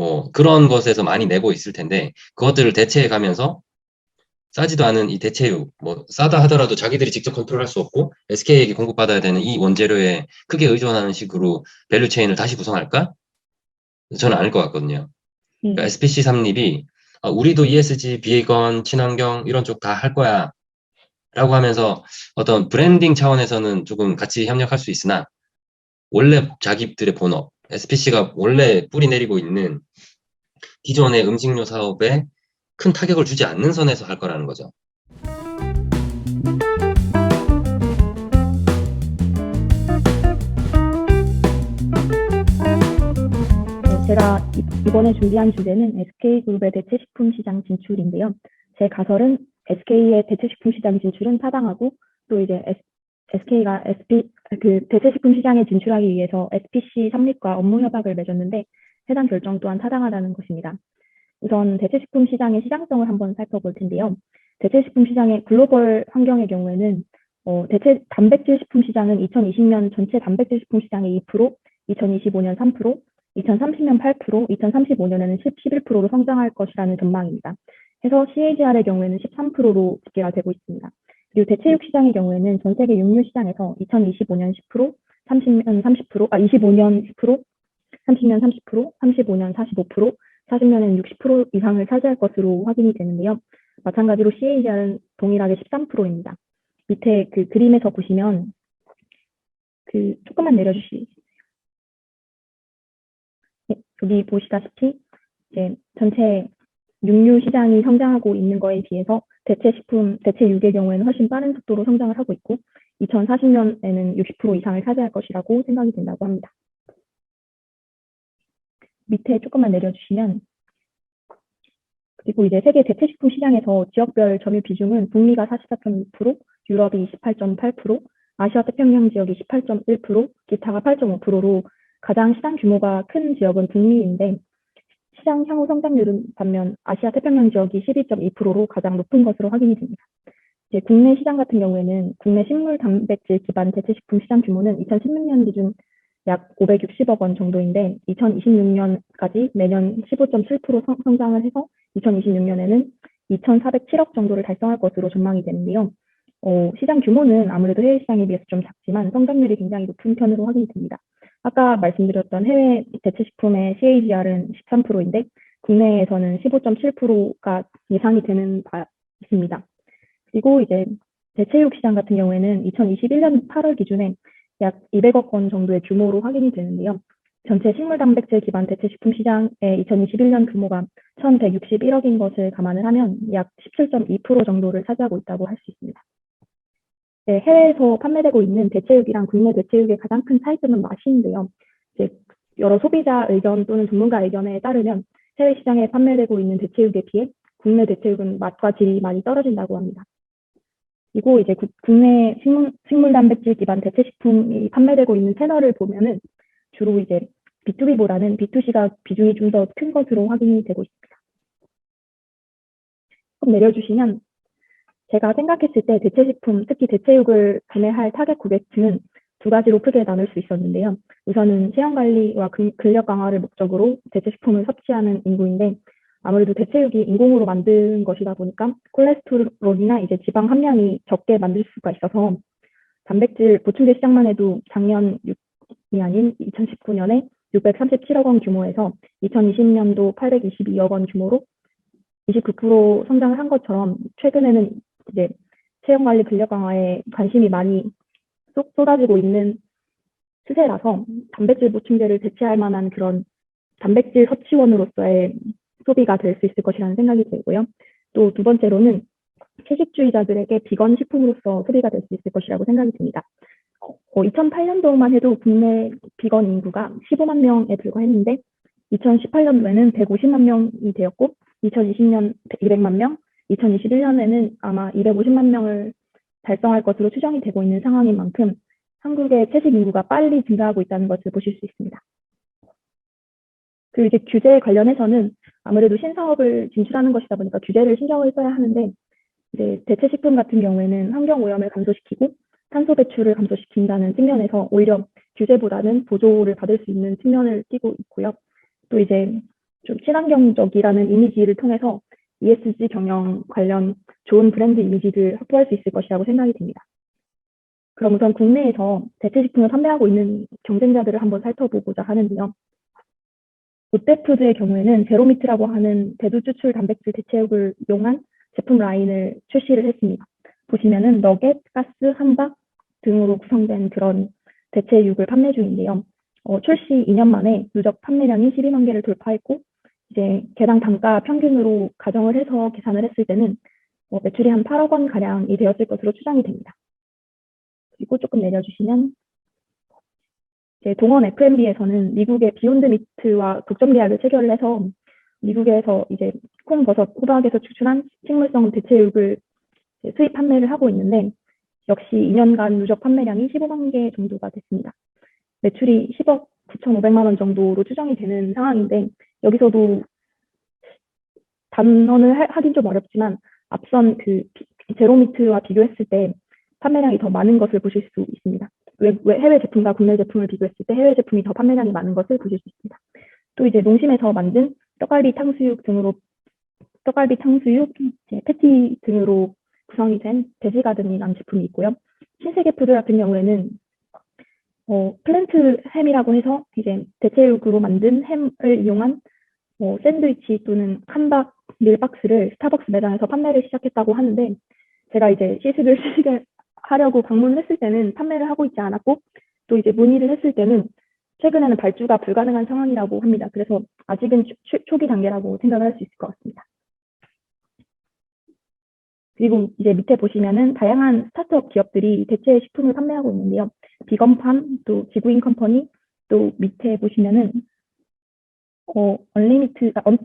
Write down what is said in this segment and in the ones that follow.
뭐 그런 것에서 많이 내고 있을 텐데 그것들을 대체해 가면서 싸지도 않은 이 대체육, 뭐 싸다 하더라도 자기들이 직접 컨트롤할 수 없고 SK에게 공급받아야 되는 이 원재료에 크게 의존하는 식으로 밸류 체인을 다시 구성할까? 저는 아닐 것 같거든요. 그러니까 네. SPC 삼립이 우리도 ESG, 비건, 친환경 이런 쪽 다 할 거야 라고 하면서 어떤 브랜딩 차원에서는 조금 같이 협력할 수 있으나 원래 자기들의 본업, SPC가 원래 뿌리 내리고 있는 기존의 음식료 사업에 큰 타격을 주지 않는 선에서 할 거라는 거죠. 제가 이번에 준비한 주제는 SK그룹의 대체식품 시장 진출인데요. 제 가설은 SK의 대체식품 시장 진출은 타당하고 또 이제 SK가 그 대체식품 시장에 진출하기 위해서 SPC 삼립과 업무 협약을 맺었는데 해당 결정 또한 타당하다는 것입니다. 우선 대체식품 시장의 시장성을 한번 살펴볼 텐데요. 대체식품 시장의 글로벌 환경의 경우에는 대체 단백질 식품 시장은 2020년 전체 단백질 식품 시장의 2%, 2025년 3%, 2030년 8%, 2035년에는 11%로 성장할 것이라는 전망입니다. 해서 CAGR의 경우에는 13%로 집계가 되고 있습니다. 그리고 대체육 시장의 경우에는 전 세계 육류 시장에서 2025년 10%, 30년 30%, 25년 10%, 30년 30%, 35년 45%, 40년에는 60% 이상을 차지할 것으로 확인이 되는데요. 마찬가지로 CAGR은 동일하게 13%입니다. 밑에 그 그림에서 보시면 조금만 내려주시. 네, 여기 보시다시피 이제 전체 육류 시장이 성장하고 있는 거에 비해서 대체육의 경우에는 훨씬 빠른 속도로 성장을 하고 있고 2040년에는 60% 이상을 차지할 것이라고 생각이 된다고 합니다. 밑에 조금만 내려주시면 그리고 이제 세계 대체식품 시장에서 지역별 점유 비중은 북미가 44.6%, 유럽이 28.8%, 아시아 태평양 지역이 18.1%, 기타가 8.5%로 가장 시장 규모가 큰 지역은 북미인데 시장 향후 성장률은 반면 아시아 태평양 지역이 12.2%로 가장 높은 것으로 확인이 됩니다. 이제 국내 시장 같은 경우에는 국내 식물 단백질 기반 대체식품 시장 규모는 2016년 기준 약 560억 원 정도인데 2026년까지 매년 15.7% 성장을 해서 2026년에는 2,407억 정도를 달성할 것으로 전망이 되는데요. 시장 규모는 아무래도 해외 시장에 비해서 좀 작지만 성장률이 굉장히 높은 편으로 확인이 됩니다. 아까 말씀드렸던 해외 대체식품의 CAGR은 13%인데 국내에서는 15.7%가 예상이 되는 바 있습니다. 그리고 이제 대체육 시장 같은 경우에는 2021년 8월 기준에 약 200억 원 정도의 규모로 확인이 되는데요. 전체 식물 단백질 기반 대체식품 시장의 2021년 규모가 1,161억인 것을 감안을 하면 약 17.2% 정도를 차지하고 있다고 할 수 있습니다. 네, 해외에서 판매되고 있는 대체육이랑 국내 대체육의 가장 큰 차이점은 맛인데요. 이제 여러 소비자 의견 또는 전문가 의견에 따르면 해외 시장에 판매되고 있는 대체육에 비해 국내 대체육은 맛과 질이 많이 떨어진다고 합니다. 그리고 이제 국내 식물 단백질 기반 대체식품이 판매되고 있는 채널을 보면은 주로 이제 B2B보다는 B2C가 비중이 좀 더 큰 것으로 확인이 되고 있습니다. 조금 내려주시면 제가 생각했을 때 대체식품, 특히 대체육을 구매할 타겟 고객층은 두 가지로 크게 나눌 수 있었는데요. 우선은 체형 관리와 근력 강화를 목적으로 대체식품을 섭취하는 인구인데 아무래도 대체육이 인공으로 만든 것이다 보니까 콜레스테롤이나 이제 지방 함량이 적게 만들 수가 있어서 단백질 보충제 시장만 해도 작년 6이 아닌 2019년에 637억 원 규모에서 2020년도 822억 원 규모로 29% 성장을 한 것처럼 최근에는 이제 체형 관리 근력 강화에 관심이 많이 쏟아지고 있는 추세라서 단백질 보충제를 대체할 만한 그런 단백질 섭취원으로서의 소비가 될 수 있을 것이라는 생각이 들고요. 또 두 번째로는 채식주의자들에게 비건 식품으로서 소비가 될 수 있을 것이라고 생각이 듭니다. 2008년도만 해도 국내 비건 인구가 15만 명에 불과했는데 2018년도에는 150만 명이 되었고 2020년 200만 명, 2021년에는 아마 250만 명을 달성할 것으로 추정이 되고 있는 상황인 만큼 한국의 채식 인구가 빨리 증가하고 있다는 것을 보실 수 있습니다. 그리고 이제 규제 관련해서는 아무래도 신사업을 진출하는 것이다 보니까 규제를 신경을 써야 하는데 이제 대체식품 같은 경우에는 환경 오염을 감소시키고 탄소 배출을 감소시킨다는 측면에서 오히려 규제보다는 보조를 받을 수 있는 측면을 띠고 있고요. 또 이제 좀 친환경적이라는 이미지를 통해서 ESG 경영 관련 좋은 브랜드 이미지를 확보할 수 있을 것이라고 생각이 됩니다. 그럼 우선 국내에서 대체식품을 판매하고 있는 경쟁자들을 한번 살펴보고자 하는데요. 롯데푸드의 경우에는 제로미트라고 하는 대두 추출 단백질 대체육을 이용한 제품 라인을 출시를 했습니다. 보시면은 너겟, 가스, 함박 등으로 구성된 그런 대체육을 판매 중인데요. 출시 2년 만에 누적 판매량이 12만 개를 돌파했고, 이제 개당 단가 평균으로 가정을 해서 계산을 했을 때는 매출이 한 8억 원 가량이 되었을 것으로 추정이 됩니다. 그리고 조금 내려주시면 이제 동원 F&B에서는 미국의 비욘드 미트와 독점 계약을 체결을 해서 미국에서 이제 콩, 버섯, 호박에서 추출한 식물성 대체육을 수입 판매를 하고 있는데 역시 2년간 누적 판매량이 15만 개 정도가 됐습니다. 매출이 10억 9,500만 원 정도로 추정이 되는 상황인데 여기서도 단언을 하긴 좀 어렵지만 앞선 그 제로미트와 비교했을 때 판매량이 더 많은 것을 보실 수 있습니다. 해외 제품과 국내 제품을 비교했을 때 해외 제품이 더 판매량이 많은 것을 보실 수 있습니다. 또 이제 농심에서 만든 떡갈비 탕수육, 패티 등으로 구성이 된 돼지가든이라는 제품이 있고요. 신세계푸드 같은 경우에는 플랜트 햄이라고 해서 이제 대체육으로 만든 햄을 이용한 샌드위치 또는 함박 밀박스를 스타벅스 매장에서 판매를 시작했다고 하는데 제가 이제 시식을 하려고 방문을 했을 때는 판매를 하고 있지 않았고 또 이제 문의를 했을 때는 최근에는 발주가 불가능한 상황이라고 합니다. 그래서 아직은 초기 단계라고 생각을 할 수 있을 것 같습니다. 그리고 이제 밑에 보시면은 다양한 스타트업 기업들이 대체 식품을 판매하고 있는데요. 비건팜, 또 지구인 컴퍼니, 또 밑에 보시면은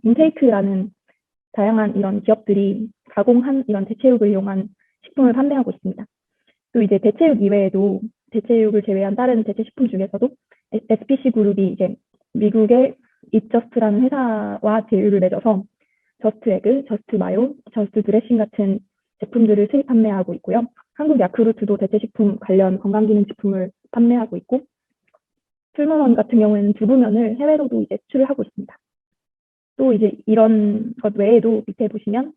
인테이크라는 다양한 이런 기업들이 가공한 이런 대체육을 이용한 식품을 판매하고 있습니다. 또 이제 대체육 이외에도 대체육을 제외한 다른 대체식품 중에서도 SPC 그룹이 이제 미국의 이저스트라는 회사와 제휴를 맺어서 저스트 에그, 저스트 마요, 저스트 드레싱 같은 제품들을 수입 판매하고 있고요. 한국 야쿠르트도 대체식품 관련 건강기능식품을 판매하고 있고 풀무원 같은 경우에는 두부면을 해외로도 이제 수출을 하고 있습니다. 또 이제 이런 것 외에도 밑에 보시면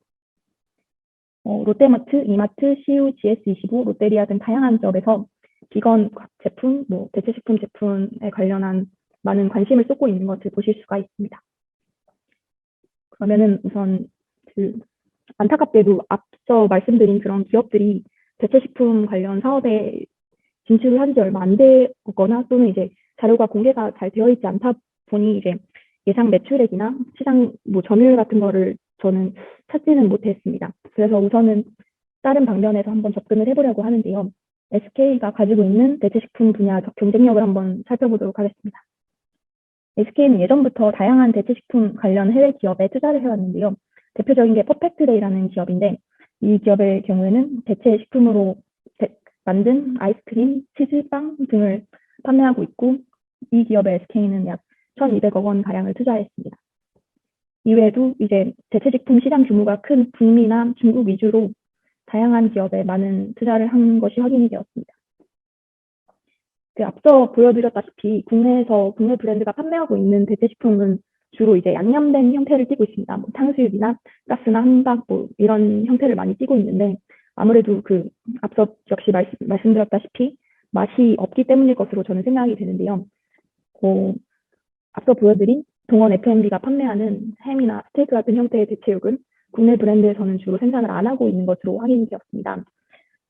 롯데마트, 이마트, CU, GS25, 롯데리아 등 다양한 기업에서 비건 제품, 대체식품 제품에 관련한 많은 관심을 쏟고 있는 것을 보실 수가 있습니다. 그러면은 우선 안타깝게도 앞서 말씀드린 그런 기업들이 대체식품 관련 사업에 진출을 한 지 얼마 안 되거나 또는 이제 자료가 공개가 잘 되어 있지 않다 보니 이제 예상 매출액이나 시장 점유율 같은 거를 저는 찾지는 못했습니다. 그래서 우선은 다른 방면에서 한번 접근을 해보려고 하는데요. SK가 가지고 있는 대체식품 분야 경쟁력을 한번 살펴보도록 하겠습니다. SK는 예전부터 다양한 대체식품 관련 해외 기업에 투자를 해왔는데요. 대표적인 게 퍼펙트데이라는 기업인데 이 기업의 경우에는 대체식품으로 만든 아이스크림, 치즈, 빵 등을 판매하고 있고 이 기업의 SK는 약 1,200억 원 가량을 투자했습니다. 이외에도 이제 대체식품 시장 규모가 큰 북미나 중국 위주로 다양한 기업에 많은 투자를 한 것이 확인이 되었습니다. 앞서 보여드렸다시피 국내 브랜드가 판매하고 있는 대체식품은 주로 이제 양념된 형태를 띠고 있습니다. 탕수육이나 가스나 함박 이런 형태를 많이 띠고 있는데 아무래도 앞서 역시 말씀드렸다시피 맛이 없기 때문일 것으로 저는 생각이 되는데요. 앞서 보여드린 동원 F&B가 판매하는 햄이나 스테이크 같은 형태의 대체육은 국내 브랜드에서는 주로 생산을 안 하고 있는 것으로 확인이 되었습니다.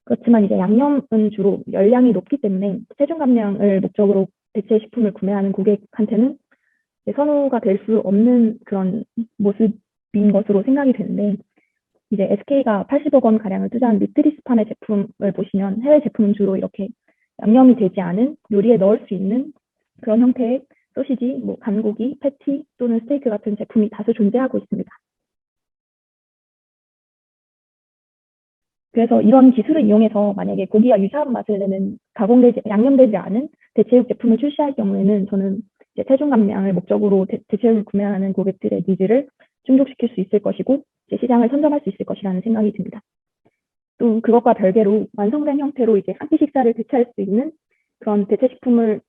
그렇지만 이제 양념은 주로 열량이 높기 때문에 체중 감량을 목적으로 대체식품을 구매하는 고객한테는 선호가 될 수 없는 그런 모습인 것으로 생각이 되는데 이제 SK가 80억 원 가량을 투자한 뉴트리스팜의 제품을 보시면 해외 제품은 주로 이렇게 양념이 되지 않은 요리에 넣을 수 있는 그런 형태의 소시지, 간고기, 패티 또는 스테이크 같은 제품이 다수 존재하고 있습니다. 그래서 이런 기술을 이용해서 만약에 고기와 유사한 맛을 내는 양념되지 않은 대체육 제품을 출시할 경우에는 저는 이제 체중 감량을 목적으로 대체육을 구매하는 고객들의 니즈를 충족시킬 수 있을 것이고 시장을 선점할 수 있을 것이라는 생각이 듭니다. 또 그것과 별개로 완성된 형태로 이제 한 끼 식사를 대체할 수 있는 그런 대체식품을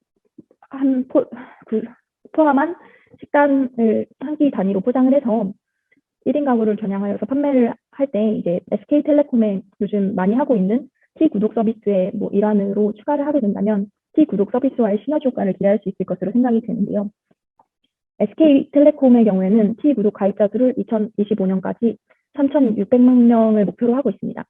포함한 식단을 한 끼 단위로 포장을 해서 1인 가구를 겨냥하여서 판매를 할 때 이제 SK텔레콤에 요즘 많이 하고 있는 T구독 서비스의 뭐 일환으로 추가를 하게 된다면 T구독 서비스와의 시너지 효과를 기대할 수 있을 것으로 생각이 되는데요. SK텔레콤의 경우에는 T구독 가입자 수를 2025년까지 3,600만 명을 목표로 하고 있습니다.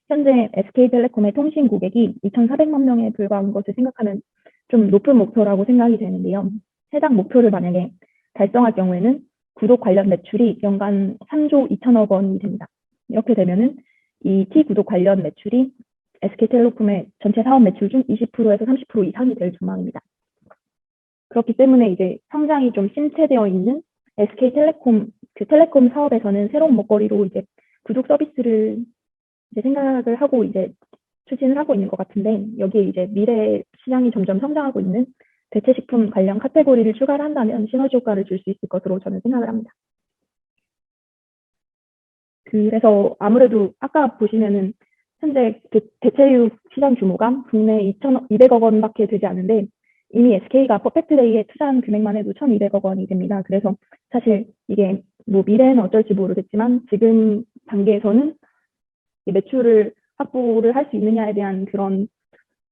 현재 SK텔레콤의 통신 고객이 2,400만 명에 불과한 것을 생각하면 좀 높은 목표라고 생각이 되는데요. 해당 목표를 만약에 달성할 경우에는 구독 관련 매출이 연간 3조 2천억 원이 됩니다. 이렇게 되면은 이 T구독 관련 매출이 SK텔레콤의 전체 사업 매출 중 20%에서 30% 이상이 될 전망입니다. 그렇기 때문에 이제 성장이 좀 심체되어 있는 SK텔레콤 그 텔레콤 사업에서는 새로운 먹거리로 이제 구독 서비스를 이제 생각을 하고 이제 추진을 하고 있는 것 같은데 여기에 이제 미래 시장이 점점 성장하고 있는 대체식품 관련 카테고리를 추가를 한다면 시너지 효과를 줄 수 있을 것으로 저는 생각을 합니다. 그래서 아무래도 아까 보시면은 현재 대체육 시장 규모가 국내 200억 원밖에 되지 않은데 이미 SK가 퍼펙트데이에 투자한 금액만 해도 1,200억 원이 됩니다. 그래서 사실 이게 뭐 미래는 어쩔지 모르겠지만 지금 단계에서는 매출을 확보를 할 수 있느냐에 대한 그런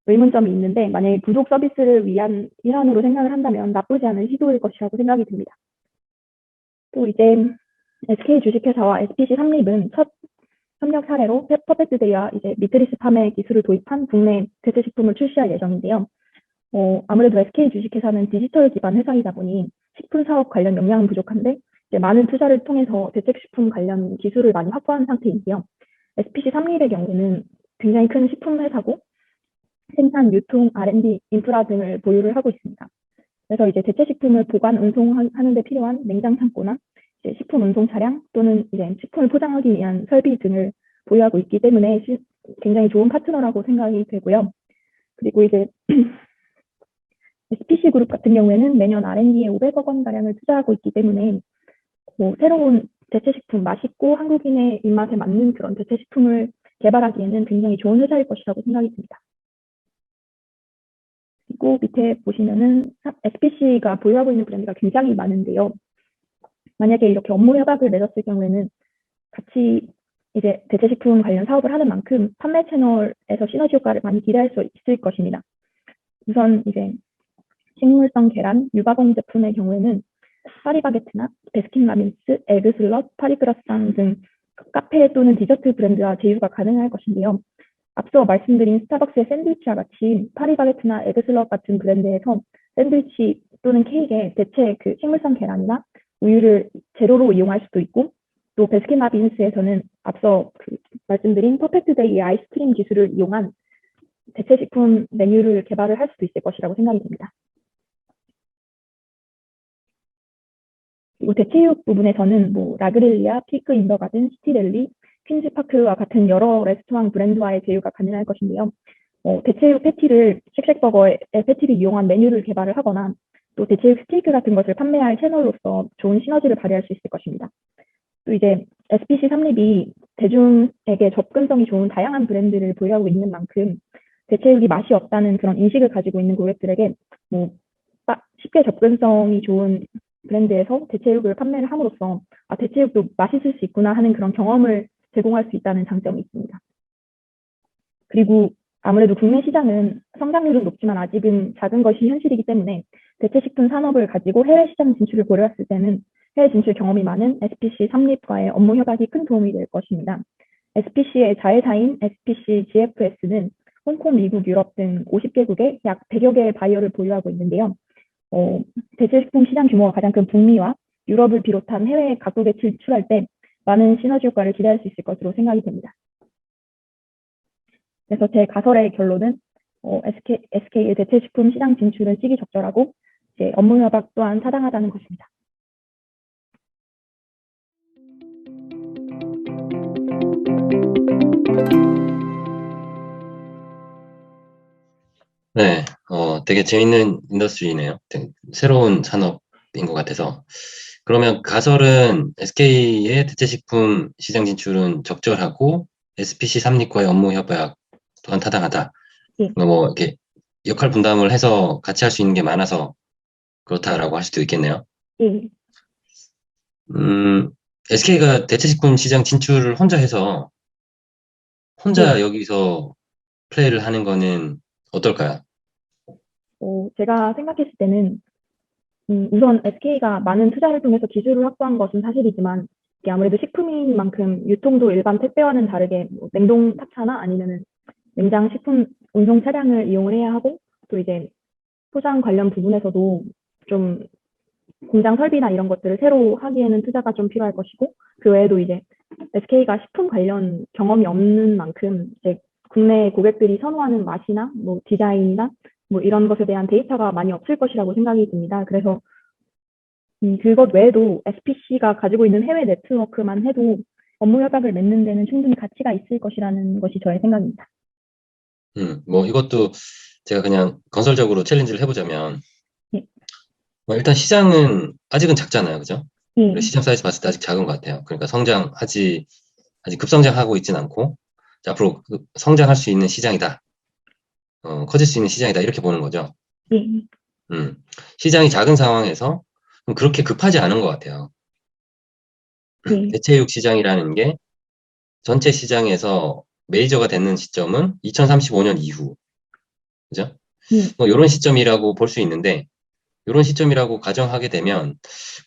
의문점이 있는데 만약에 구독 서비스를 위한 일환으로 생각을 한다면 나쁘지 않은 시도일 것이라고 생각이 듭니다. 또 이제 SK 주식회사와 SPC 삼립은 첫 협력 사례로 퍼펙트데이와 이제 미트리스 팜의 기술을 도입한 국내 대체식품을 출시할 예정인데요. 아무래도 SK 주식회사는 디지털 기반 회사이다 보니 식품 사업 관련 역량은 부족한데 이제 많은 투자를 통해서 대체식품 관련 기술을 많이 확보한 상태인데요. SPC 삼립의 경우에는 굉장히 큰 식품 회사고 생산, 유통, R&D, 인프라 등을 보유를 하고 있습니다. 그래서 이제 대체식품을 보관, 운송하는 데 필요한 냉장 창고나 이제 식품 운송 차량 또는 이제 식품을 포장하기 위한 설비 등을 보유하고 있기 때문에 굉장히 좋은 파트너라고 생각이 되고요. 그리고 이제 SPC 그룹 같은 경우에는 매년 R&D에 500억 원 가량을 투자하고 있기 때문에 새로운 대체식품, 맛있고 한국인의 입맛에 맞는 그런 대체식품을 개발하기에는 굉장히 좋은 회사일 것이라고 생각이 듭니다. 그리고 밑에 보시면은 SPC가 보유하고 있는 브랜드가 굉장히 많은데요. 만약에 이렇게 업무 협약을 맺었을 경우에는 같이 이제 대체식품 관련 사업을 하는 만큼 판매 채널에서 시너지 효과를 많이 기대할 수 있을 것입니다. 우선 이제 식물성 계란, 유가공 제품의 경우에는 파리바게트나 베스킨라빈스, 에그슬럿, 파리크라상 등 카페 또는 디저트 브랜드와 제휴가 가능할 것인데요. 앞서 말씀드린 스타벅스의 샌드위치와 같이 파리바게트나 에그슬럿 같은 브랜드에서 샌드위치 또는 케이크에 대체 그 식물성 계란이나 우유를 재료로 이용할 수도 있고 또 베스킨라빈스에서는 앞서 말씀드린 퍼펙트데이 아이스크림 기술을 이용한 대체식품 메뉴를 개발을 할 수도 있을 것이라고 생각이 됩니다. 그리고 대체육 부분에서는 뭐 라그릴리아, 피크 인더가든, 시티델리, 퀸즈파크와 같은 여러 레스토랑 브랜드와의 제휴가 가능할 것인데요. 대체육 패티를 쉑쉑버거의 패티를 이용한 메뉴를 개발을 하거나 또 대체육 스테이크 같은 것을 판매할 채널로서 좋은 시너지를 발휘할 수 있을 것입니다. 또 이제 SPC 삼립이 대중에게 접근성이 좋은 다양한 브랜드를 보유하고 있는 만큼 대체육이 맛이 없다는 그런 인식을 가지고 있는 고객들에게 뭐 쉽게 접근성이 좋은 브랜드에서 대체육을 판매를 함으로써 대체육도 맛있을 수 있구나 하는 그런 경험을 제공할 수 있다는 장점이 있습니다. 그리고 아무래도 국내 시장은 성장률은 높지만 아직은 작은 것이 현실이기 때문에 대체식품 산업을 가지고 해외 시장 진출을 고려했을 때는 해외 진출 경험이 많은 SPC 삼립과의 업무 협약이 큰 도움이 될 것입니다. SPC의 자회사인 SPC GFS는 홍콩, 미국, 유럽 등 50개국에 약 100여 개의 바이어를 보유하고 있는데요. 대체식품 시장 규모가 가장 큰 북미와 유럽을 비롯한 해외 각국에 진출할 때 많은 시너지 효과를 기대할 수 있을 것으로 생각이 됩니다. 그래서 제 가설의 결론은 SK의 대체식품 시장 진출은 시기적절하고 이제 업무 협약 또한 타당하다는 것입니다. 네, 되게 재밌는 인더스트리네요. 새로운 산업인 것 같아서. 그러면 가설은 SK의 대체식품 시장 진출은 적절하고 SPC 삼립과의 업무 협약 또한 타당하다. 예. 뭐 이렇게 역할 분담을 해서 같이 할 수 있는 게 많아서 그렇다라고 할 수도 있겠네요. 예, SK가 대체식품 시장 진출을 혼자 해서 네. 혼자 여기서 플레이를 하는 거는 어떨까요? 제가 생각했을 때는 우선 SK가 많은 투자를 통해서 기술을 확보한 것은 사실이지만 이게 아무래도 식품인 만큼 유통도 일반 택배와는 다르게 뭐 냉동 탑차나 아니면은 냉장 식품 운송 차량을 이용을 해야 하고 또 이제 포장 관련 부분에서도 좀 공장 설비나 이런 것들을 새로 하기에는 투자가 좀 필요할 것이고 그 외에도 이제 SK가 식품 관련 경험이 없는 만큼 이제 국내 고객들이 선호하는 맛이나 뭐 디자인이나 뭐 이런 것에 대한 데이터가 많이 없을 것이라고 생각이 듭니다. 그래서 그것 외에도 SPC가 가지고 있는 해외 네트워크만 해도 업무 협약을 맺는 데는 충분히 가치가 있을 것이라는 것이 저의 생각입니다. 뭐 이것도 제가 그냥 건설적으로 챌린지를 해보자면 예, 뭐 일단 시장은 아직은 작잖아요, 그죠? 그리고 예, 시장 사이즈 봤을 때 아직 작은 것 같아요. 그러니까 아직 급성장하고 있진 않고 자, 앞으로 성장할 수 있는 시장이다, 커질 수 있는 시장이다 이렇게 보는 거죠. 예, 음, 시장이 작은 상황에서 그렇게 급하지 않은 것 같아요. 예, 대체육 시장이라는 게 전체 시장에서 메이저가 되는 시점은 2035년 이후, 그죠? 예, 뭐 이런 시점이라고 볼 수 있는데 이런 시점이라고 가정하게 되면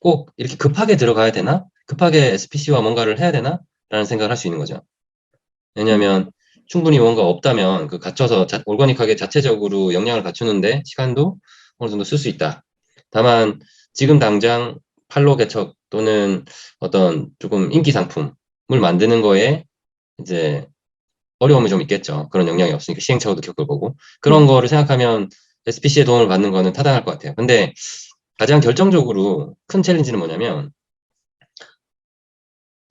꼭 이렇게 급하게 들어가야 되나? 급하게 SPC와 뭔가를 해야 되나? 라는 생각을 할 수 있는 거죠. 왜냐하면 충분히 뭔가 없다면 그 갖춰서 올거닉하게 자체적으로 역량을 갖추는데 시간도 어느 정도 쓸 수 있다. 다만 지금 당장 팔로 개척 또는 어떤 조금 인기 상품을 만드는 거에 이제 어려움이 좀 있겠죠. 그런 역량이 없으니까 시행착오도 겪을 거고 그런 예, 거를 생각하면 SPC의 도움을 받는 거는 타당할 것 같아요. 근데 가장 결정적으로 큰 챌린지는 뭐냐면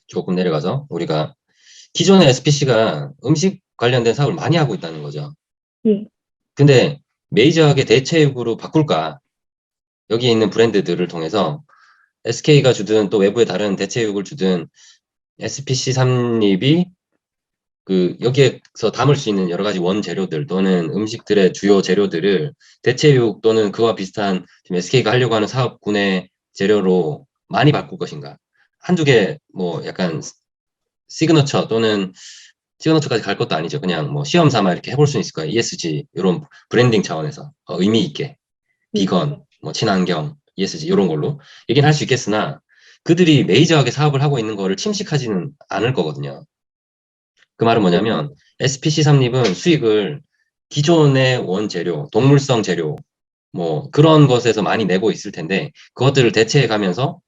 조금 내려가서 우리가 기존의 SPC가 음식 관련된 사업을 많이 하고 있다는 거죠. 예, 근데 메이저하게 대체육으로 바꿀까? 여기에 있는 브랜드들을 통해서 SK가 주든 또 외부의 다른 대체육을 주든 SPC 삼립이 그 여기에서 담을 수 있는 여러 가지 원재료들 또는 음식들의 주요 재료들을 대체육 또는 그와 비슷한 지금 SK가 하려고 하는 사업군의 재료로 많이 바꿀 것인가? 한두 개 뭐 약간 시그너처 또는 시그너처까지 갈 것도 아니죠. 그냥 뭐 시험 삼아 이렇게 해볼 수 있을 거예요. ESG 이런 브랜딩 차원에서 의미 있게 예, 비건, 뭐 친환경, ESG 이런 걸로 얘기는 할 수 있겠으나 그들이 메이저하게 사업을 하고 있는 거를 침식하지는 않을 거거든요. 그 말은 뭐냐면 SPC 삼립은 수익을 기존의 원재료, 동물성 재료 뭐 그런 것에서 많이 내고 있을 텐데 그것들을 대체해 가면서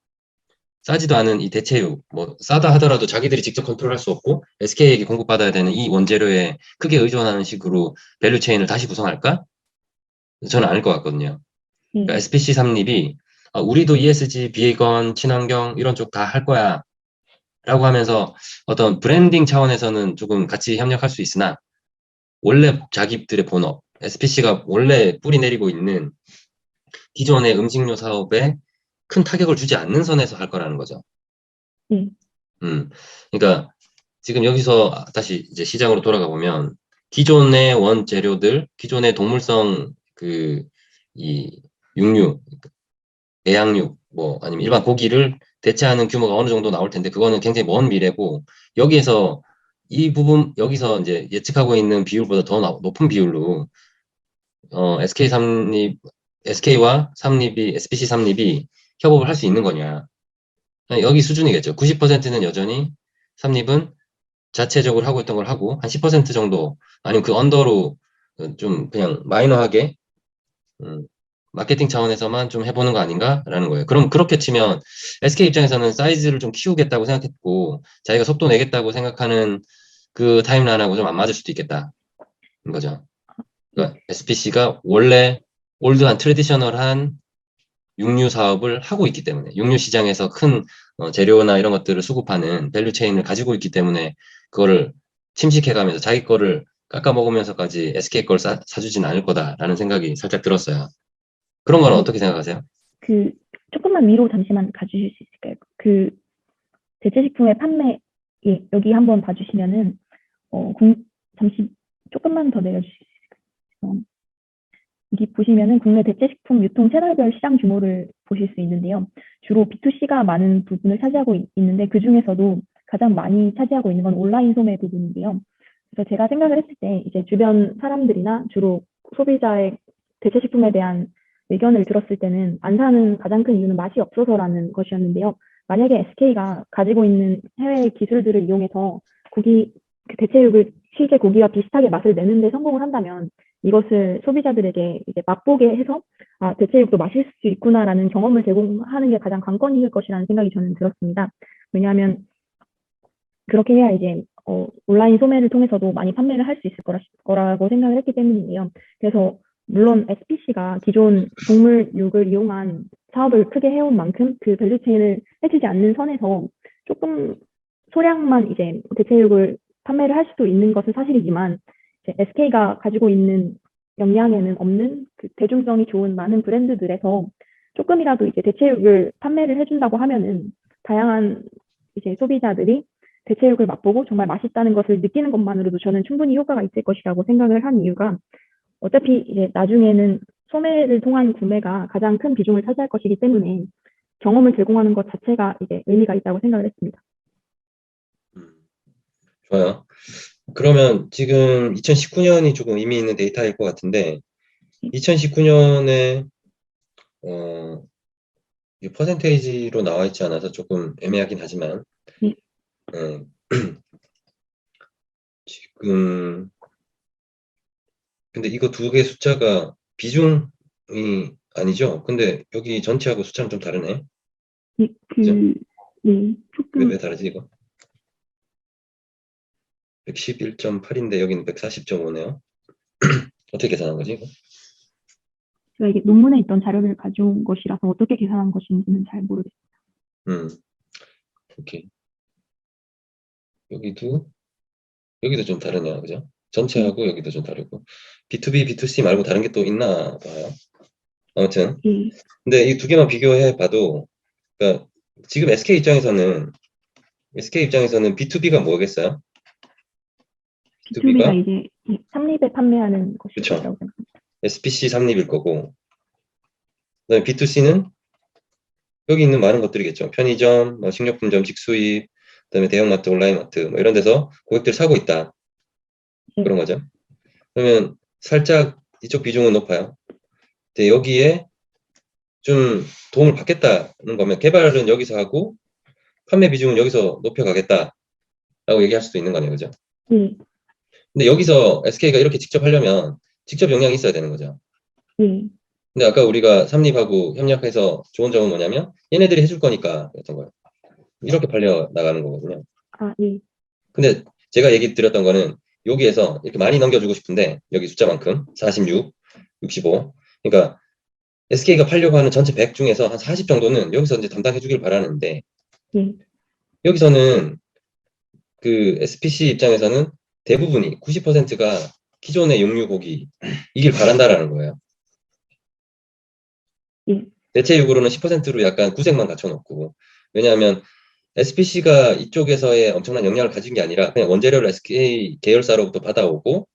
싸지도 않은 이 대체육, 뭐 싸다 하더라도 자기들이 직접 컨트롤할 수 없고 SK에게 공급받아야 되는 이 원재료에 크게 의존하는 식으로 밸류 체인을 다시 구성할까? 저는 아닐 것 같거든요. 그러니까 예, SPC 삼립이 우리도 ESG, 비건, 친환경 이런 쪽 다 할 거야 라고 하면서 어떤 브랜딩 차원에서는 조금 같이 협력할 수 있으나 원래 자기들의 본업, SPC가 원래 뿌리 내리고 있는 기존의 음식료 사업에 큰 타격을 주지 않는 선에서 할 거라는 거죠. 예, 음, 그러니까 지금 여기서 다시 이제 시장으로 돌아가 보면 기존의 원재료들, 기존의 동물성 이 육류, 배양육, 뭐 아니면 일반 고기를 대체하는 규모가 어느 정도 나올 텐데 그거는 굉장히 먼 미래고 여기에서 이 부분 여기서 이제 예측하고 있는 비율보다 더 높은 비율로 SK 삼립 SK와 삼립이 SPC 삼립이 협업을 할 수 있는 거냐? 여기 수준이겠죠. 90%는 여전히 삼립은 자체적으로 하고 있던 걸 하고 한 10% 정도 아니면 그 언더로 좀 그냥 마이너하게 음, 마케팅 차원에서만 좀 해보는 거 아닌가라는 거예요. 그럼 그렇게 치면 SK 입장에서는 사이즈를 좀 키우겠다고 생각했고 자기가 속도 내겠다고 생각하는 그 타임라인하고 좀 안 맞을 수도 있겠다는 거죠. 예, 그러니까 SPC가 원래 올드한 트레디셔널한 육류 사업을 하고 있기 때문에 육류 시장에서 큰 재료나 이런 것들을 수급하는 밸류 체인을 가지고 있기 때문에 그거를 침식해가면서 자기 거를 깎아 먹으면서까지 SK 걸 사주진 않을 거다라는 생각이 살짝 들었어요. 그런 거는 그, 어떻게 생각하세요? 그, 조금만 위로 잠시만 가주실 수 있을까요? 대체식품의 판매, 예, 여기 한번 봐주시면은, 어, 공, 잠시 조금만 더 내려주실 수 있을까요? 여기 보시면은 국내 대체식품 유통 채널별 시장 규모를 보실 수 있는데요. 주로 B2C가 많은 부분을 차지하고 있는데 그 중에서도 가장 많이 차지하고 있는 건 온라인 소매 부분인데요. 그래서 제가 생각을 했을 때 이제 주변 사람들이나 주로 소비자의 대체식품에 대한 의견을 들었을 때는 안 사는 가장 큰 이유는 맛이 없어서라는 것이었는데요. 만약에 SK가 가지고 있는 해외 기술들을 이용해서 고기, 그 대체육을 실제 고기와 비슷하게 맛을 내는데 성공을 한다면 이것을 소비자들에게 이제 맛보게 해서 아, 대체육도 맛있을 수 있구나라는 경험을 제공하는 게 가장 관건일 것이라는 생각이 저는 들었습니다. 왜냐하면 그렇게 해야 이제 온라인 소매를 통해서도 많이 판매를 할 수 있을 거라고 생각을 했기 때문인데요. 그래서 물론 SPC가 기존 동물육을 이용한 사업을 크게 해온 만큼 그 밸류체인을 해치지 않는 선에서 조금 소량만 이제 대체육을 판매를 할 수도 있는 것은 사실이지만 SK가 가지고 있는 역량에는 없는 그 대중성이 좋은 많은 브랜드들에서 조금이라도 이제 대체육을 판매를 해준다고 하면은 다양한 이제 소비자들이 대체육을 맛보고 정말 맛있다는 것을 느끼는 것만으로도 저는 충분히 효과가 있을 것이라고 생각을 한 이유가 어차피 이제 나중에는 소매를 통한 구매가 가장 큰 비중을 차지할 것이기 때문에 경험을 제공하는 것 자체가 이제 의미가 있다고 생각을 했습니다. 좋아요. 그러면 지금 2019년이 조금 의미 있는 데이터일 것 같은데, 2019년에, 이 퍼센테이지로 나와 있지 않아서 조금 애매하긴 하지만, 네. 예, 지금, 근데 이거 두 개 숫자가 비중이 아니죠? 근데 여기 전체하고 숫자는 좀 다르네. 네, 그죠? 네, 조금, 왜 다르지, 이거? 111.8인데 여기는 140.5네요. 어떻게 계산한 거지, 이거? 제가 이게 논문에 있던 자료를 가져온 것이라서 어떻게 계산한 것인지는 잘 모르겠어요. 오케이. 여기도 좀 다르네요, 그죠? 전체하고 여기도 좀 다르고. B2B, B2C 말고 다른 게 또 있나 봐요. 아무튼. 네, 근데 이 두 개만 비교해 봐도, 그러니까 지금 SK 입장에서는 B2B가 뭐겠어요? B2B가 B2B가? 이제 삼립에 판매하는 것일 그쵸. 것이라고 생각합니다. SPC 삼립일 거고, 그다음에 B2C는 여기 있는 많은 것들이겠죠. 편의점, 뭐 식료품점, 직수입, 그다음에 대형마트, 온라인마트, 뭐 이런 데서 고객들 사고 있다. 네, 그런 거죠. 그러면 살짝 이쪽 비중은 높아요. 근데 여기에 좀 도움을 받겠다는 거면 개발은 여기서 하고 판매 비중은 여기서 높여가겠다라고 얘기할 수도 있는 거네요. 그죠? 네, 근데 여기서 SK가 이렇게 직접 하려면 직접 역량이 있어야 되는 거죠. 네, 근데 아까 우리가 삼립하고 협력해서 좋은 점은 뭐냐면 얘네들이 해줄 거니까 그랬던 거예요. 이렇게 팔려 나가는 거거든요. 아, 네, 근데 제가 얘기 드렸던 거는 여기에서 이렇게 많이 넘겨주고 싶은데 여기 숫자만큼 46, 65. 그러니까 SK가 팔려고 하는 전체 100 중에서 한 40 정도는 여기서 이제 담당해 주길 바라는데 네, 여기서는 그 SPC 입장에서는 대부분이 90%가 기존의 육류고기 이길 바란다라는 거예요. 네, 대체육으로는 10%로 약간 구색만 갖춰놓고 왜냐하면 SPC가 이쪽에서의 엄청난 역량을 가진 게 아니라 그냥 원재료를 SK 계열사로부터 받아오고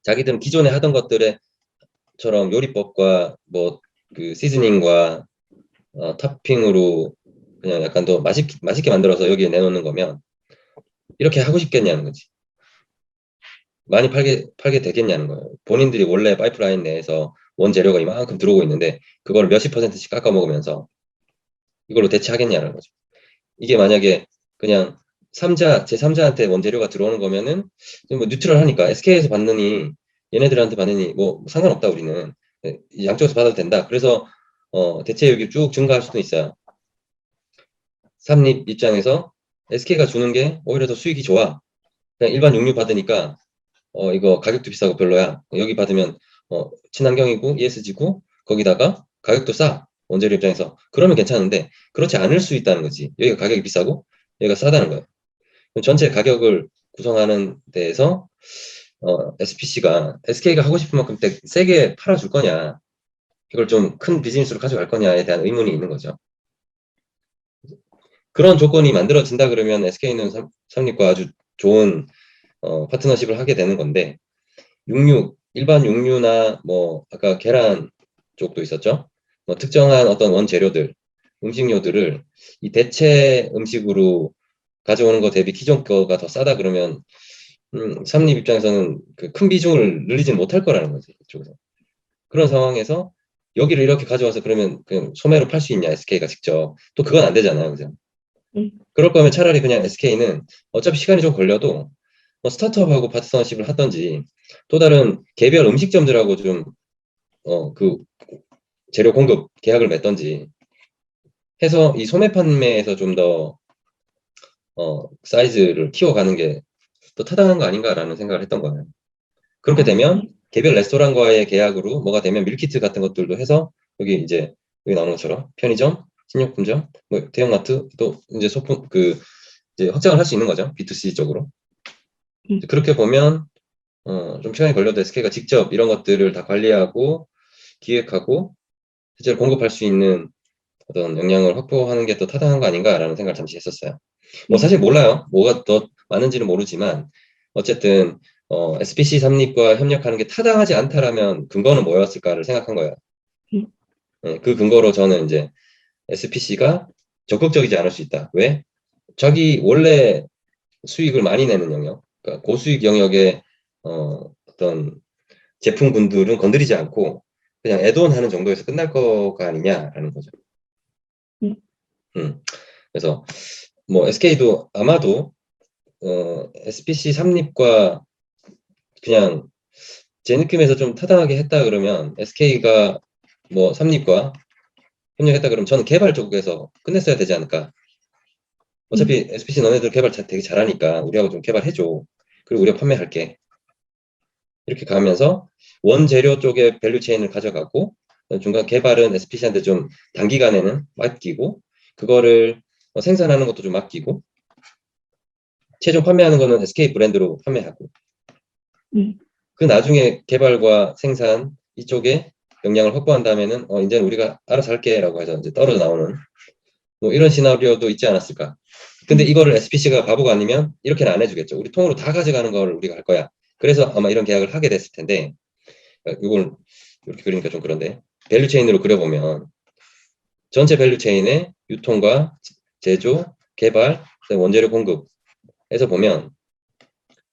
자기들은 기존에 하던 것들처럼 요리법과 뭐 그 시즈닝과 토핑으로 그냥 약간 더 맛있게 만들어서 여기에 내놓는 거면 이렇게 하고 싶겠냐는 거지. 많이 팔게 되겠냐는 거예요. 본인들이 원래 파이프라인 내에서 원재료가 이만큼 들어오고 있는데 그걸 몇십 퍼센트씩 깎아 먹으면서 이걸로 대체하겠냐는 거죠. 이게 만약에 그냥 제3자한테 원재료가 들어오는 거면은 뭐 뉴트럴하니까 SK에서 받느니 얘네들한테 받느니 뭐 상관없다 우리는 양쪽에서 받아도 된다. 그래서 대체육이 쭉 증가할 수도 있어요. 삼립 입장에서 SK가 주는 게 오히려 더 수익이 좋아. 그냥 일반 육류 받으니까 이거 가격도 비싸고 별로야. 여기 받으면 친환경이고 ESG고 거기다가 가격도 싸. 원재료 입장에서. 그러면 괜찮은데 그렇지 않을 수 있다는 거지. 여기가 가격이 비싸고 여기가 싸다는 거예요. 전체 가격을 구성하는 데에서 SPC가 SK가 하고 싶은 만큼 세게 팔아줄 거냐 이걸 좀 큰 비즈니스로 가져갈 거냐에 대한 의문이 있는 거죠. 그런 조건이 만들어진다 그러면 SK는 삼립과 아주 좋은 파트너십을 하게 되는 건데 66 일반 육류나 뭐 아까 계란 쪽도 있었죠. 뭐 특정한 어떤 원재료들, 음식료들을 이 대체 음식으로 가져오는 거 대비 기존 거가 더 싸다 그러면 삼립 입장에서는 그 큰 비중을 늘리지는 못할 거라는 거지, 이쪽에서. 그런 상황에서 여기를 이렇게 가져와서 그러면 그냥 소매로 팔 수 있냐, SK가 직접. 또 그건 안 되잖아요, 그죠? 예. 그럴 거면 차라리 그냥 SK는 어차피 시간이 좀 걸려도 뭐 스타트업하고 파트너십을 하든지 또 다른 개별 음식점들하고 좀, 그 재료 공급 계약을 맺든지 해서 이 소매 판매에서 좀 더, 사이즈를 키워가는 게 더 타당한 거 아닌가라는 생각을 했던 거예요. 그렇게 아, 되면 네. 개별 레스토랑과의 계약으로 뭐가 되면 밀키트 같은 것들도 해서 여기 이제 여기 나오는 것처럼 편의점, 식료품점, 뭐 대형마트 또 이제 소품 이제 확장을 할 수 있는 거죠. B2C 쪽으로. 예. 그렇게 보면 좀 시간이 걸려도 SK가 직접 이런 것들을 다 관리하고 기획하고 실제로 공급할 수 있는 어떤 역량을 확보하는 게 더 타당한 거 아닌가라는 생각을 잠시 했었어요. 뭐 예. 사실 몰라요. 뭐가 더 많은지는 모르지만 어쨌든 SPC 삼립과 협력하는 게 타당하지 않다라면 근거는 뭐였을까를 생각한 거예요. 예. 예, 그 근거로 저는 이제 SPC가 적극적이지 않을 수 있다. 왜? 자기 원래 수익을 많이 내는 영역, 그러니까 고수익 영역의 어떤 제품군들은 건드리지 않고 그냥 애드온 하는 정도에서 끝날 거가 아니냐라는 거죠. 예. 음. 그래서 뭐 SK도 아마도 SPC 삼립과 그냥 제 느낌에서 좀 타당하게 했다 그러면 SK가 뭐 삼립과 협력했다 그러면 저는 개발 쪽에서 끝냈어야 되지 않을까. 예. 어차피 SPC 너네들 개발 되게 잘하니까 우리하고 좀 개발해줘. 그리고 우리가 판매할게. 이렇게 가면서 원재료 쪽에 밸류 체인을 가져가고 중간 개발은 SPC한테 좀 단기간에는 맡기고 그거를 생산하는 것도 좀 맡기고 최종 판매하는 거는 SK 브랜드로 판매하고 예. 그 나중에 개발과 생산 이쪽에 역량을 확보한 다음에는 이제는 우리가 알아서 할게라고 해서 이제 떨어져 나오는 뭐 이런 시나리오도 있지 않았을까. 근데 예. 이거를 SPC가 바보가 아니면 이렇게는 안 해주겠죠. 우리 통으로 다 가져가는 걸 우리가 할 거야. 그래서 아마 이런 계약을 하게 됐을 텐데 이걸 이렇게 그리니까 좀 그런데 밸류 체인으로 그려보면 전체 밸류 체인의 유통과 제조, 개발, 원재료 공급에서 보면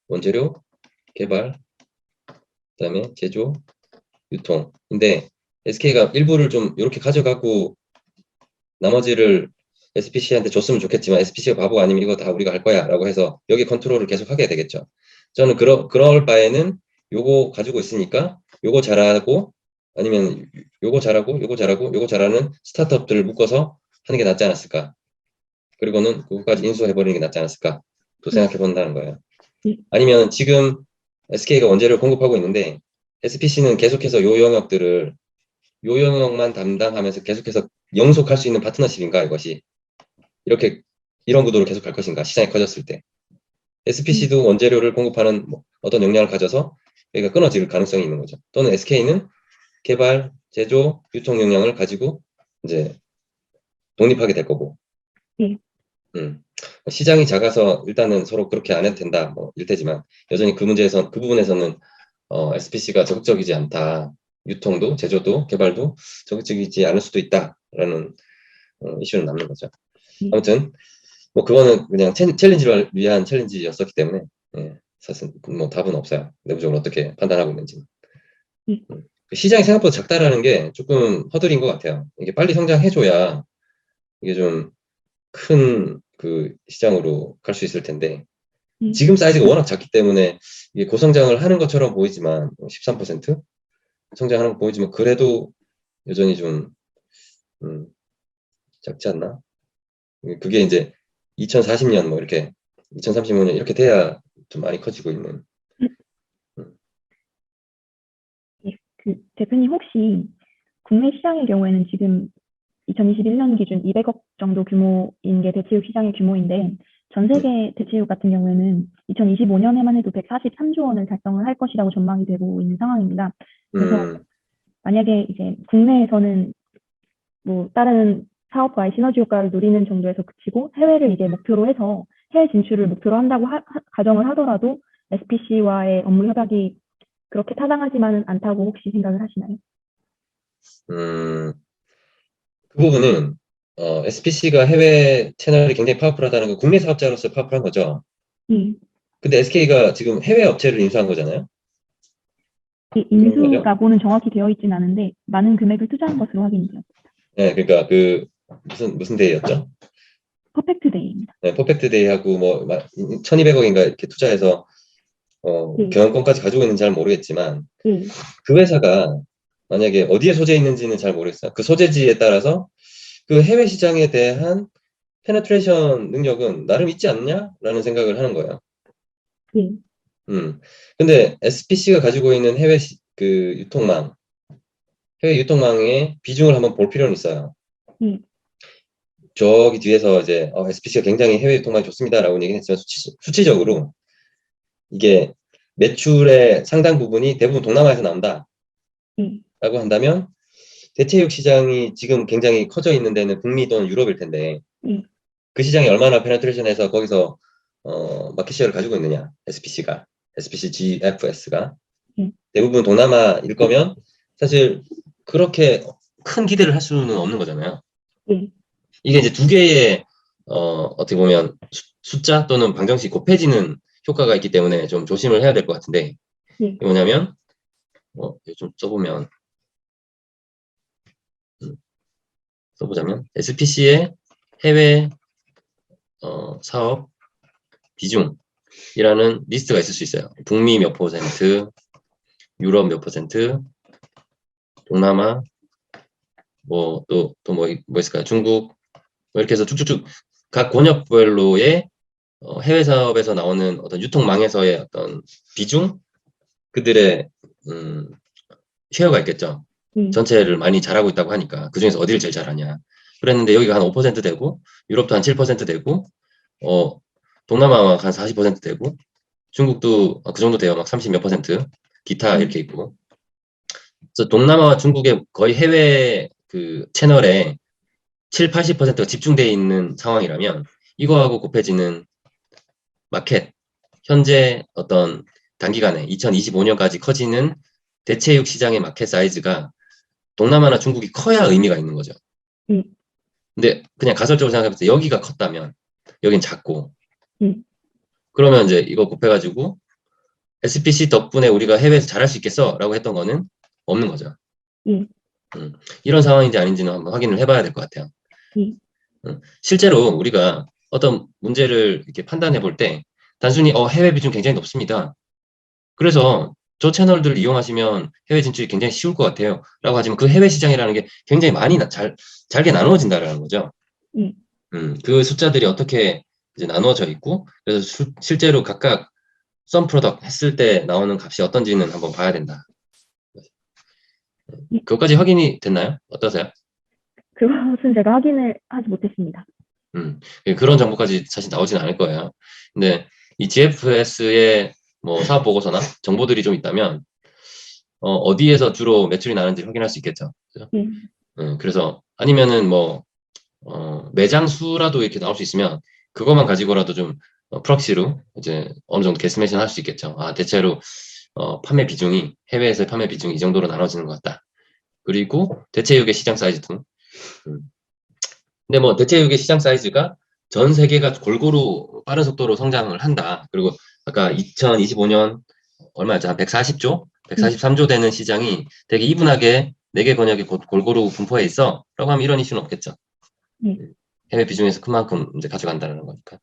원재료, 개발, 그다음에 제조, 유통인데 SK가 일부를 좀 이렇게 가져가고 나머지를 SPC한테 줬으면 좋겠지만 SPC가 바보가 아니면 이거 다 우리가 할 거야 라고 해서 여기 컨트롤을 계속 하게 되겠죠. 저는 그럴 바에는 요거 가지고 있으니까 요거 잘하고 아니면 요거 잘하고 요거 잘하고 요거 잘하는 스타트업들을 묶어서 하는 게 낫지 않았을까. 그리고는 그거까지 인수해버리는 게 낫지 않았을까. 또 예. 생각해 본다는 거예요. 예. 아니면 지금 SK가 원재료를 공급하고 있는데 SPC는 계속해서 요 영역만 담당하면서 계속해서 영속할 수 있는 파트너십인가 이것이 이렇게 이런 구도로 계속 갈 것인가 시장이 커졌을 때 예. SPC도 원재료를 공급하는 뭐 어떤 역량을 가져서 여기가 끊어질 가능성이 있는 거죠. 또는 SK는 개발, 제조, 유통 역량을 가지고 이제 독립하게 될 거고 예. 음. 시장이 작아서 일단은 서로 그렇게 안 해도 된다 뭐 일테지만 여전히 그 부분에서는 SPC가 적극적이지 않다. 유통도 제조도 개발도 적극적이지 않을 수도 있다라는 이슈는 남는 거죠. 예. 아무튼 뭐 그거는 그냥 챌린지를 위한 챌린지였었기 때문에 사실 뭐 답은 없어요. 내부적으로 어떻게 판단하고 있는지. 예. 시장이 생각보다 작다라는 게 조금 허들인 것 같아요. 이게 빨리 성장해줘야 이게 좀 큰 그 시장으로 갈 수 있을 텐데 예. 지금 사이즈가 워낙 작기 때문에 이게 고성장을 하는 것처럼 보이지만 13% 성장하는 거 보이지만 그래도 여전히 좀 음, 작지 않나? 그게 이제 2040년 뭐 이렇게 2035년 이렇게 돼야 좀 많이 커지고 있는. 음, 예. 그 대표님 혹시 국내 시장의 경우에는 지금 2021년 기준 200억 정도 규모인 게 대체육 시장의 규모인데 전 음, 세계 대체육 같은 경우에는 2025년에만 해도 143조 원을 달성을 할 것이라고 전망이 되고 있는 상황입니다. 그래서 음, 만약에 이제 국내에서는 뭐 다른 사업과의 시너지 효과를 누리는 정도에서 그치고 해외를 이제 목표로 해서 해외 진출을 목표로 한다고 가정을 하더라도 SPC와의 업무 협약이 그렇게 타당하지만은 않다고 혹시 생각을 하시나요? 그 부분은 SPC가 해외 채널이 굉장히 파워풀하다는 건 국내 사업자로서 파워풀한 거죠. 예. 근데 SK가 지금 해외 업체를 인수한 거잖아요. 예, 그런 거죠. 인수라고는 정확히 되어 있진 않은데 많은 금액을 투자한 것으로 확인돼요. 네, 그러니까 그 무슨 데이였죠? 퍼펙트 데이입니다. 네, 퍼펙트 데이하고 뭐 1,200억인가 이렇게 투자해서 예, 경영권까지 가지고 있는지 잘 모르겠지만 예, 그 회사가 만약에 어디에 소재 있는지는 잘 모르겠어요. 그 소재지에 따라서 그 해외 시장에 대한 페네트레이션 능력은 나름 있지 않냐라는 생각을 하는 거예요. 예, 근데 SPC가 가지고 있는 그 유통망, 해외 유통망의 비중을 한번 볼 필요는 있어요. 예, 저기 뒤에서 이제 SPC가 굉장히 해외 유통망이 좋습니다라고 얘기는 했지만 수치적으로 이게 매출의 상당 부분이 대부분 동남아에서 나온다라고 예, 한다면 대체육 시장이 지금 굉장히 커져 있는 데는 북미 또는 유럽일 텐데 예, 그 시장이 얼마나 페네트레이션해서 거기서 마켓시어를 가지고 있느냐 SPC가 SPC GFS가 예, 대부분 동남아일 거면 사실 그렇게 큰 기대를 할 수는 없는 거잖아요. 예, 이게 이제 두 개의 어떻게 보면 숫자 또는 방정식 곱해지는 효과가 있기 때문에 좀 조심을 해야 될 것 같은데 예, 이게 뭐냐면 좀 써보자면 SPC의 해외 사업 비중이라는 리스트가 있을 수 있어요. 북미 몇 퍼센트, 유럽 몇 퍼센트, 동남아 뭐 있을까요? 중국 뭐 이렇게 해서 쭉쭉쭉 각 권역별로의 해외 사업에서 나오는 어떤 유통망에서의 어떤 비중 그들의 쉐어가 있겠죠. 예, 전체를 많이 잘하고 있다고 하니까 그중에서 어디를 제일 잘하냐. 그랬는데 여기가 한 5% 되고 유럽도 한 7% 되고 어, 동남아가 한 40% 되고 중국도 그 정도 돼요. 막 30 몇 퍼센트 기타 예, 이렇게 있고 그래서 동남아와 중국의 거의 해외 그 채널에 7, 80%가 집중되어 있는 상황이라면 이거하고 곱해지는 마켓 현재 어떤 단기간에 2025년까지 커지는 대체육 시장의 마켓 사이즈가 동남아나 중국이 커야 의미가 있는 거죠. 예, 근데 그냥 가설적으로 생각해볼 때 여기가 컸다면 여긴 작고 예, 그러면 이제 이거 곱해가지고 SPC 덕분에 우리가 해외에서 잘할 수 있겠어 라고 했던 거는 없는 거죠. 예, 음, 이런 상황인지 아닌지는 한번 확인을 해봐야 될 것 같아요. 예, 실제로 우리가 어떤 문제를 이렇게 판단해 볼 때 단순히 해외 비중 굉장히 높습니다. 그래서 저 채널들을 이용하시면 해외 진출이 굉장히 쉬울 것 같아요. 라고 하지만 그 해외 시장이라는 게 굉장히 많이 잘게 나누어진다라는 거죠. 예, 그 숫자들이 어떻게 이제 나누어져 있고 그래서 실제로 각각 썸 프로덕트 했을 때 나오는 값이 어떤지는 한번 봐야 된다. 예. 그것까지 확인이 됐나요? 어떠세요? 그것은 제가 확인을 하지 못했습니다. 그런 정보까지 사실 나오진 않을 거예요. 근데 이 GFS의 뭐 사업 보고서나 정보들이 좀 있다면 어디에서 주로 매출이 나는지 확인할 수 있겠죠. 그죠? 예, 그래서 아니면은 뭐 매장 수라도 이렇게 나올 수 있으면 그것만 가지고라도 좀 프록시로 이제 어느 정도 게스메이션 할 수 있겠죠. 아, 대체로 판매 비중이 해외에서의 판매 비중이 이 정도로 나눠지는 것 같다. 그리고 대체육의 시장 사이즈 등. 음. 근데 뭐 대체육의 시장 사이즈가 전 세계가 골고루 빠른 속도로 성장을 한다. 그리고 아까 2025년 얼마였죠? 한 140조? 예, 143조 되는 시장이 되게 이분하게 4개 권역에 골고루 분포해 있어. 라고 하면 이런 이슈는 없겠죠. 예, 해외 비중에서 큰 만큼 이제 가져간다는 거니까.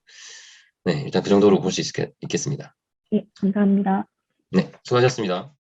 네, 일단 그 정도로 볼 수 있겠습니다. 예, 감사합니다. 네, 수고하셨습니다.